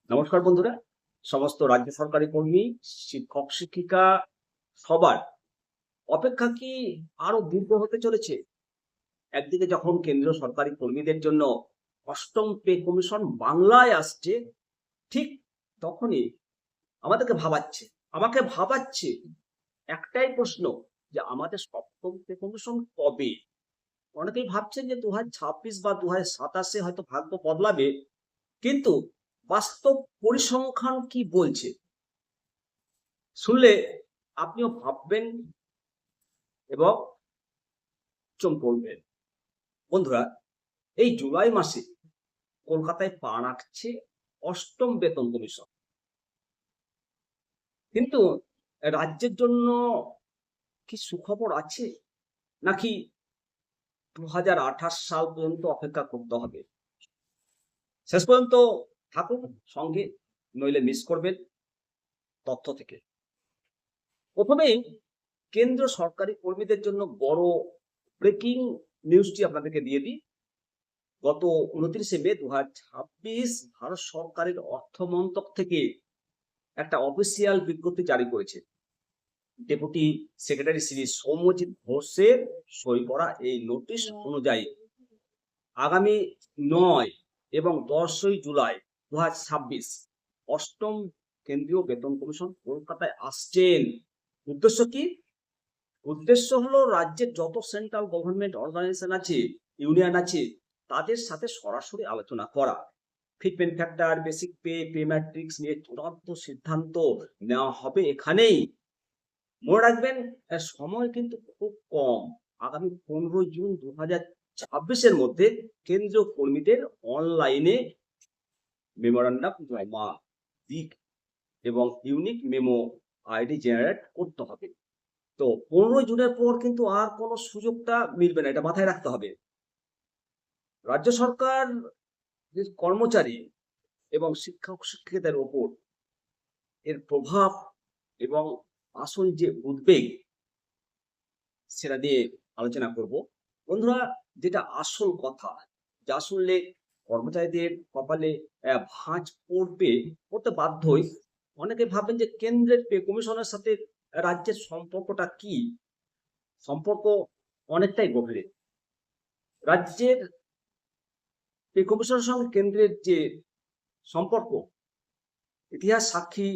নমস্কার বন্ধুরা, সমস্ত রাজ্য সরকারি কর্মী, শিক্ষক শিক্ষিকা সবার অপেক্ষা কি আরো দীর্ঘ হতে চলেছে? একদিকে যখন কেন্দ্রীয় সরকারি কর্মীদের জন্য অষ্টম পে কমিশন বাংলায় আসছে, ঠিক তখনই আমাকে ভাবাচ্ছে একটাই প্রশ্ন, যে আমাদের সপ্তম পে কমিশন কবে? অনেকেই ভাবছেন যে 2026 বা 2027 হয়তো ভাগ্য বদলাবে, কিন্তু বাস্তব পরিসংখ্যান কি বলছে শুনলে আপনিও ভাববেন এবং চমকে উঠবেন। বন্ধুরা, এই জুলাই মাসে কলকাতায় পা রাখছে অষ্টম বেতন কমিশন, কিন্তু রাজ্যের জন্য কি সুখবর আছে, নাকি 2028 সাল পর্যন্ত অপেক্ষা করতে হবে? শেষ পর্যন্ত থাকুন সঙ্গে, নইলে মিস করবেন তথ্য থেকে। প্রথমেই কেন্দ্র সরকারি কর্মীদের জন্য বড় ব্রেকিং নিউজটি আপনাদেরকে দিয়ে দিই। গত 29 মে 2026 ভারত সরকারের অর্থ মন্ত্রক থেকে একটা অফিসিয়াল বিজ্ঞপ্তি জারি করেছে। ডেপুটি সেক্রেটারি শ্রী সৌম্যজিৎ ঘোষের সই করা এই নোটিশ অনুযায়ী আগামী 9 এবং 10ই জুলাই 2026 অষ্টম কেন্দ্রীয় বেতন কমিশন কলকাতায় আসছেন। উদ্দেশ্য কি? উদ্দেশ্য হলো রাজ্যের যত সেন্ট্রাল গভর্নমেন্ট অর্গানাইজেশন আছে, ইউনিয়ন আছে, তাদের সাথে সরাসরি আলোচনা করা। Fitment factor, basic pay, pay matrix নিয়ে চূড়ান্ত সিদ্ধান্ত নেওয়া হবে এখানেই। মনে রাখবেন, সময় কিন্তু খুব কম। আগামী 15 জুন 2026-এর মধ্যে কেন্দ্রীয় কর্মীদের অনলাইনে মেমোরান্ডাম জমা দিক এবং ইউনিক মেমো আইডি জেনারেট করতে হবে। তো 15 জুনের পর কিন্তু আর কোনো সুযোগটা মিলবে না, এটা মাথায় রাখতে হবে। রাজ্য সরকার যে কর্মচারী এবং শিক্ষক শিক্ষিকাদের ওপর এর প্রভাব এবং আসল যে উদ্বেগ, সেটা নিয়ে আলোচনা করব। বন্ধুরা, যেটা আসল কথা, যা শুনলে কর্মচারীদের কপালে ভাঁজ পড়তে বাধ্যই। অনেকে ভাবেন যে কেন্দ্রের পে কমিশনের সাথে রাজ্যের সম্পর্কটা কি? সম্পর্ক অনেকটাই গভীর। রাজ্যের পে কমিশনের সঙ্গে কেন্দ্রের যে সম্পর্ক, ইতিহাস সাক্ষী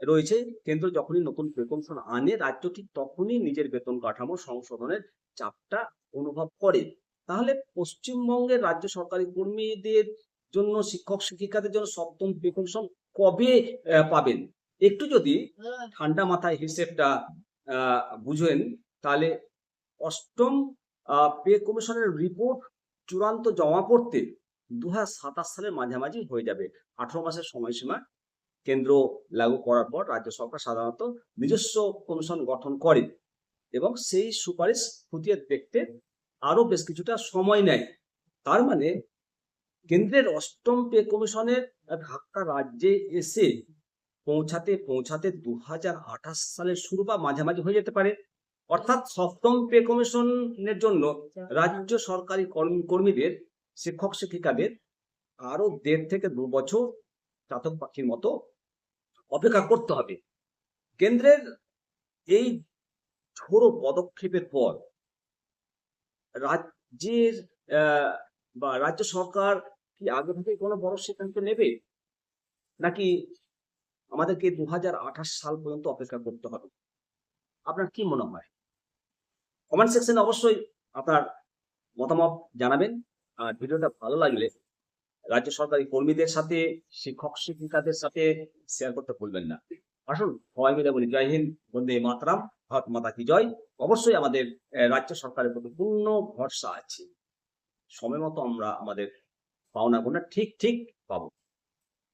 রয়েছে। কেন্দ্র যখনই নতুন পে কমিশন আনে, রাজ্য ঠিক তখনই নিজের বেতন কাঠামো সংশোধনের চাপটা অনুভব করে। তাহলে পশ্চিমবঙ্গের রাজ্য সরকারি কর্মীদের জন্য, শিক্ষক শিক্ষিকাদের জন্য সপ্তম পে কমিশন কবে পাবেন? একটু যদি ঠান্ডা মাথায় হিসেবটা বুঝেন, তাহলে অষ্টম পে কমিশনের রিপোর্ট চূড়ান্ত জমা পড়তে 2027 সালের মাঝামাঝি হয়ে যাবে। 18 মাসের সময়সীমা কেন্দ্র লাগু করার পর রাজ্য সরকার সাধারণত নিজস্ব কমিশন গঠন করে এবং সেই সুপারিশ খতিয়ে দেখতে আরো বেশ কিছুটা সময় নেয়। তার মানে কেন্দ্রের অষ্টম পে কমিশনের ধাক্কা রাজ্যে এসে পৌঁছাতে পৌঁছাতে 2028 সালের শুরু বা মাঝামাঝি হয়ে যেতে পারে। অর্থাৎ সপ্তম পে কমিশনের জন্য রাজ্য সরকারি কর্মীদের, শিক্ষক শিক্ষিকাদের আরো 1.5 থেকে 2 বছর চাতক পাখির মতো অপেক্ষা করতে হবে। কেন্দ্রের এই ঝোড়ো পদক্ষেপের পর রাজ্যের বা রাজ্য সরকার কি আগে থেকে কোনো বড় সিদ্ধান্ত নেবে, নাকি আমাদেরকে 2028 সাল পর্যন্ত অপেক্ষা করতে হবে? আপনার কি মনে হয়? কমেন্ট সেকশনে অবশ্যই আপনার মতামত জানাবেন। আর ভিডিওটা ভালো লাগলে রাজ্য সরকারি কর্মীদের সাথে, শিক্ষক শিক্ষিকাদের সাথে শেয়ার করতে ভুলবেন না। আসুন সবাই মিলে বলি জয় হিন্দ, বন্দে মাতরম, ভারত মাতা কি জয়। অবশ্যই আমাদের রাজ্য সরকারের প্রতি পূর্ণ ভরসা আছে। সময় মতো আমরা আমাদের পাওনা গুণা ঠিক ঠিক পাবো।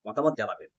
মতামত জানাবেন।